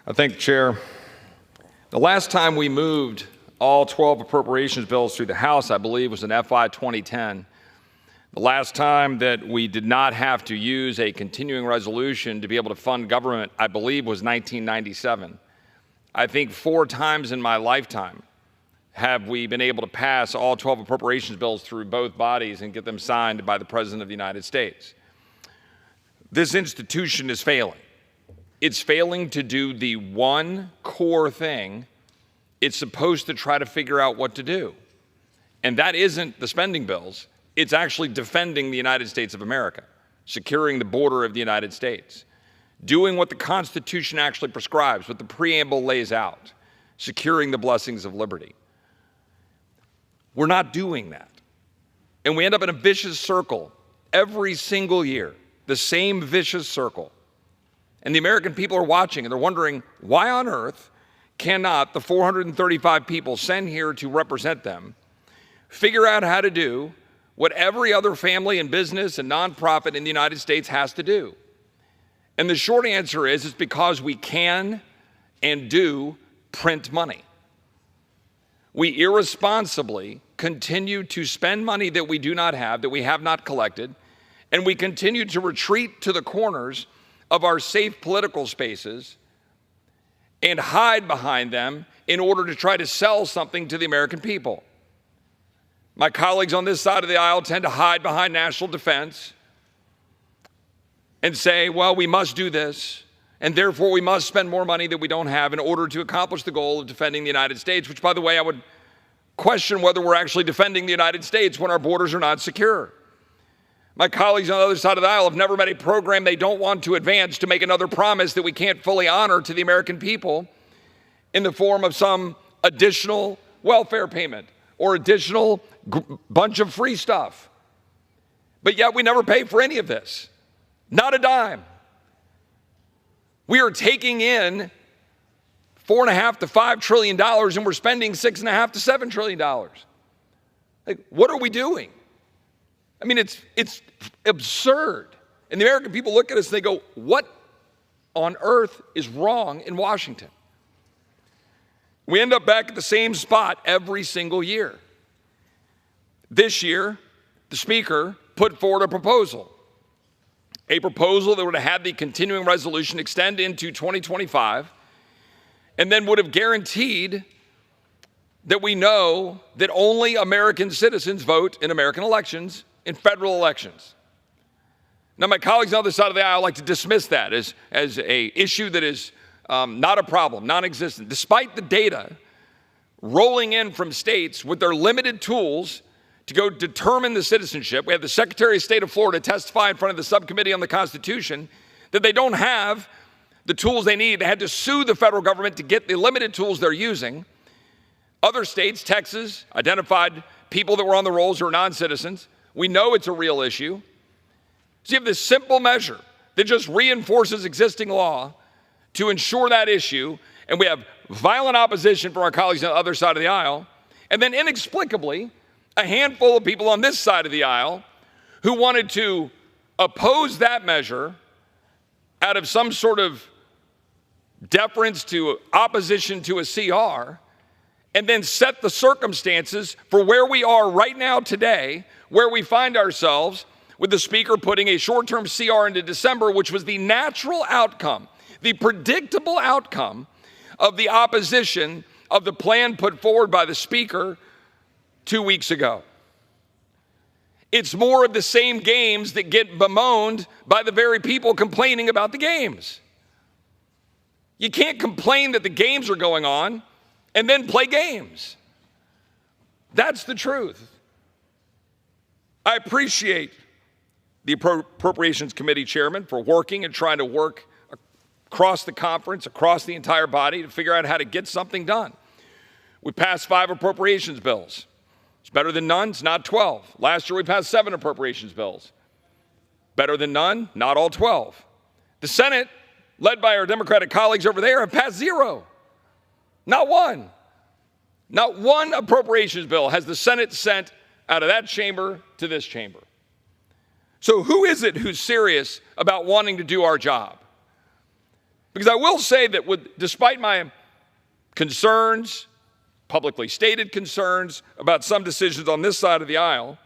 I thank the chair. The last time we moved all 12 appropriations bills through the House, I believe, was in FY 2010. The last time that we did not have to use a continuing resolution to be able to fund government, I believe, was 1997. I think 4 times in my lifetime have we been able to pass all 12 appropriations bills through both bodies and get them signed by the President of the United States. This institution is failing. It's failing to do the one core thing it's supposed to try to figure out what to do. And that isn't the spending bills. It's actually defending the United States of America, securing the border of the United States, doing what the Constitution actually prescribes, what the preamble lays out, securing the blessings of liberty. We're not doing that. And we end up in a vicious circle every single year, the same vicious circle. And the American people are watching and they're wondering, why on earth cannot the 435 people sent here to represent them figure out how to do what every other family and business and nonprofit in the United States has to do? And the short answer is, it's because we can and do print money. We irresponsibly continue to spend money that we do not have, that we have not collected, and we continue to retreat to the corners of our safe political spaces and hide behind them in order to try to sell something to the American people. My colleagues on this side of the aisle tend to hide behind national defense and say, well, we must do this, and therefore we must spend more money that we don't have in order to accomplish the goal of defending the United States, which, by the way, I would question whether we're actually defending the United States when our borders are not secure. My colleagues on the other side of the aisle have never met a program they don't want to advance to make another promise that we can't fully honor to the American people in the form of some additional welfare payment or additional bunch of free stuff. But yet we never pay for any of this. Not a dime. We are taking in $4.5 to $5 trillion and we're spending $6.5 to $7 trillion. Like, what are we doing? I mean, it's absurd. And the American people look at us and they go, what on earth is wrong in Washington? We end up back at the same spot every single year. This year, the Speaker put forward a proposal that would have had the continuing resolution extend into 2025 and then would have guaranteed that we know that only American citizens vote in American elections, in federal elections. Now, my colleagues on the other side of the aisle like to dismiss that as an issue that is not a problem, non-existent, despite the data rolling in from states with their limited tools to go determine the citizenship. We have the Secretary of State of Florida testify in front of the subcommittee on the Constitution that they don't have the tools they need. They had to sue the federal government to get the limited tools they're using. Other states, Texas, identified people that were on the rolls who are non-citizens. We know it's a real issue. So you have this simple measure that just reinforces existing law to ensure that issue, and we have violent opposition from our colleagues on the other side of the aisle, and then inexplicably, a handful of people on this side of the aisle who wanted to oppose that measure out of some sort of deference to opposition to a CR, and then set the circumstances for where we are right now today, where we find ourselves with the Speaker putting a short-term CR into December, which was the natural outcome, the predictable outcome of the opposition of the plan put forward by the Speaker 2 weeks ago. It's more of the same games that get bemoaned by the very people complaining about the games. You can't complain that the games are going on and then play games. That's the truth. I appreciate the Appropriations Committee chairman for working and trying to work across the conference, across the entire body to figure out how to get something done. We passed 5 appropriations bills. It's better than none, it's not 12. Last year we passed 7 appropriations bills. Better than none, not all 12. The Senate, led by our Democratic colleagues over there, have passed 0. Not one. Not one appropriations bill has the Senate sent out of that chamber to this chamber. So who is it who's serious about wanting to do our job? Because I will say that despite my concerns, publicly stated concerns about some decisions on this side of the aisle,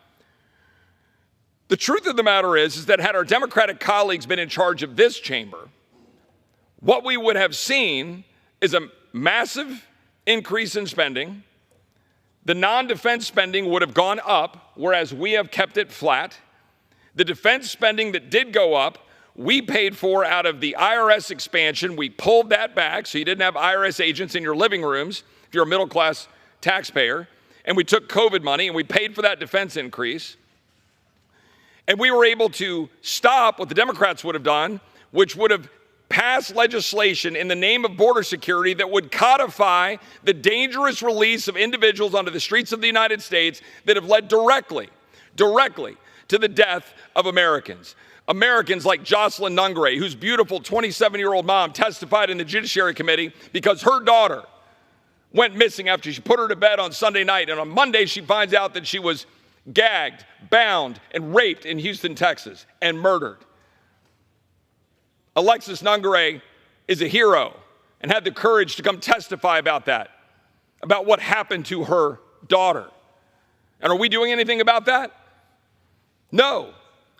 the truth of the matter is that had our Democratic colleagues been in charge of this chamber, what we would have seen is a massive increase in spending. The non-defense spending would have gone up, whereas we have kept it flat. The defense spending that did go up, we paid for out of the IRS expansion. We pulled that back so you didn't have IRS agents in your living rooms if you're a middle-class taxpayer. And we took COVID money and we paid for that defense increase. And we were able to stop what the Democrats would have done, which would have passed legislation in the name of border security that would codify the dangerous release of individuals onto the streets of the United States that have led directly to the death of Americans. Americans like Jocelyn Nungray, whose beautiful 27-year-old mom testified in the Judiciary Committee because her daughter went missing after she put her to bed on Sunday night, and on Monday she finds out that she was gagged, bound, and raped in Houston, Texas, and murdered. Alexis Nungray is a hero and had the courage to come testify about that, about what happened to her daughter. And are we doing anything about that? No.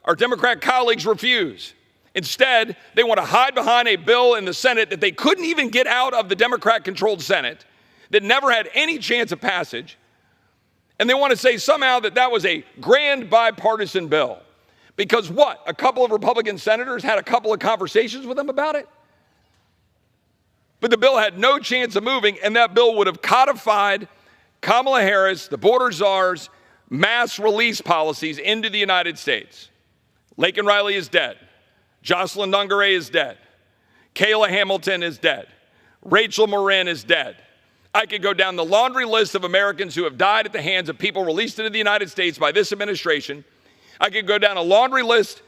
Our Democrat colleagues refuse. Instead, they want to hide behind a bill in the Senate that they couldn't even get out of the Democrat-controlled Senate, that never had any chance of passage. And they want to say somehow that that was a grand bipartisan bill. Because what? A couple of Republican senators had a couple of conversations with them about it? But the bill had no chance of moving, and that bill would have codified Kamala Harris, the border czar's mass release policies into the United States. Laken Riley is dead. Jocelyn Nungray is dead. Kayla Hamilton is dead. Rachel Marin is dead. I could go down the laundry list of Americans who have died at the hands of people released into the United States by this administration. I could go down a laundry list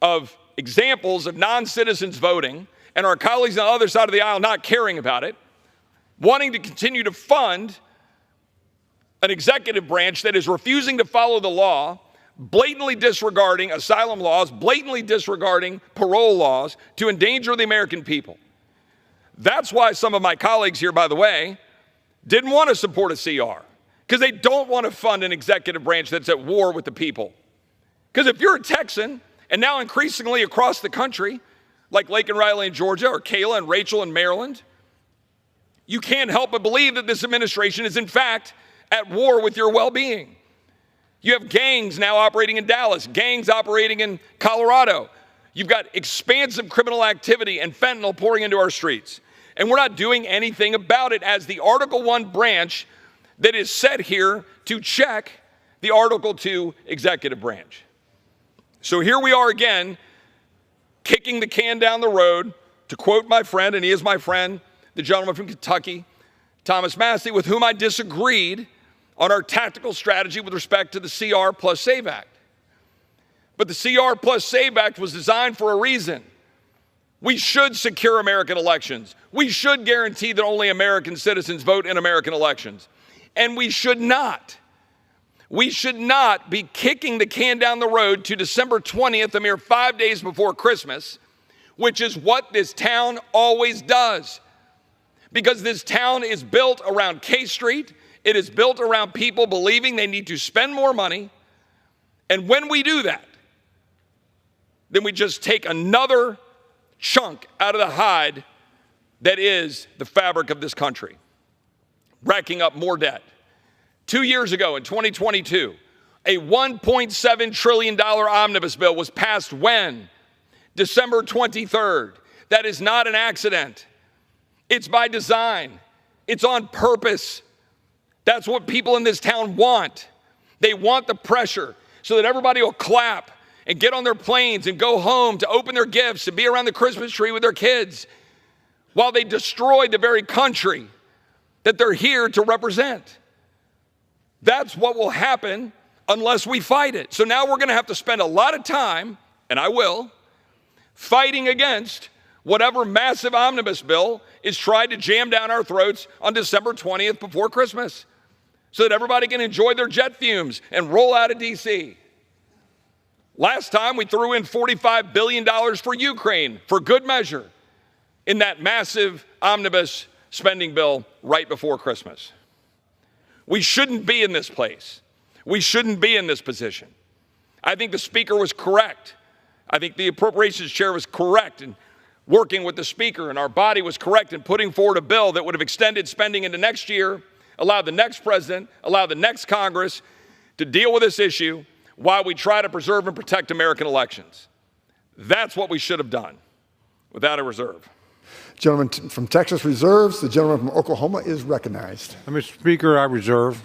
of examples of non-citizens voting and our colleagues on the other side of the aisle not caring about it, wanting to continue to fund an executive branch that is refusing to follow the law, blatantly disregarding asylum laws, blatantly disregarding parole laws to endanger the American people. That's why some of my colleagues here, by the way, didn't want to support a CR, because they don't want to fund an executive branch that's at war with the people. Because if you're a Texan, and now increasingly across the country, like Laken Riley in Georgia or Kayla and Rachel in Maryland, you can't help but believe that this administration is in fact at war with your well-being. You have gangs now operating in Dallas, gangs operating in Colorado. You've got expansive criminal activity and fentanyl pouring into our streets. And we're not doing anything about it as the Article 1 branch that is set here to check the Article 2 executive branch. So here we are again, kicking the can down the road, to quote my friend, and he is my friend, the gentleman from Kentucky, Thomas Massey, with whom I disagreed on our tactical strategy with respect to the CR plus SAVE Act. But the CR plus SAVE Act was designed for a reason. We should secure American elections. We should guarantee that only American citizens vote in American elections. And we should not be kicking the can down the road to December 20th, a mere 5 days before Christmas, which is what this town always does. Because this town is built around K Street. It is built around people believing they need to spend more money. And when we do that, then we just take another chunk out of the hide that is the fabric of this country, racking up more debt. 2 years ago, in 2022, a $1.7 trillion omnibus bill was passed when? December 23rd. That is not an accident. It's by design. It's on purpose. That's what people in this town want. They want the pressure so that everybody will clap and get on their planes and go home to open their gifts and be around the Christmas tree with their kids while they destroy the very country that they're here to represent. That's what will happen unless we fight it. So now we're going to have to spend a lot of time, and I will, fighting against whatever massive omnibus bill is tried to jam down our throats on December 20th before Christmas so that everybody can enjoy their jet fumes and roll out of D.C. Last time we threw in $45 billion for Ukraine for good measure in that massive omnibus spending bill right before Christmas. We shouldn't be in this place. We shouldn't be in this position. I think the Speaker was correct. I think the Appropriations Chair was correct in working with the Speaker, and our body was correct in putting forward a bill that would have extended spending into next year, allowed the next president, allowed the next Congress to deal with this issue while we try to preserve and protect American elections. That's what we should have done without a reserve. Gentleman from Texas reserves. The gentleman from Oklahoma is recognized. Mr. Speaker, I reserve.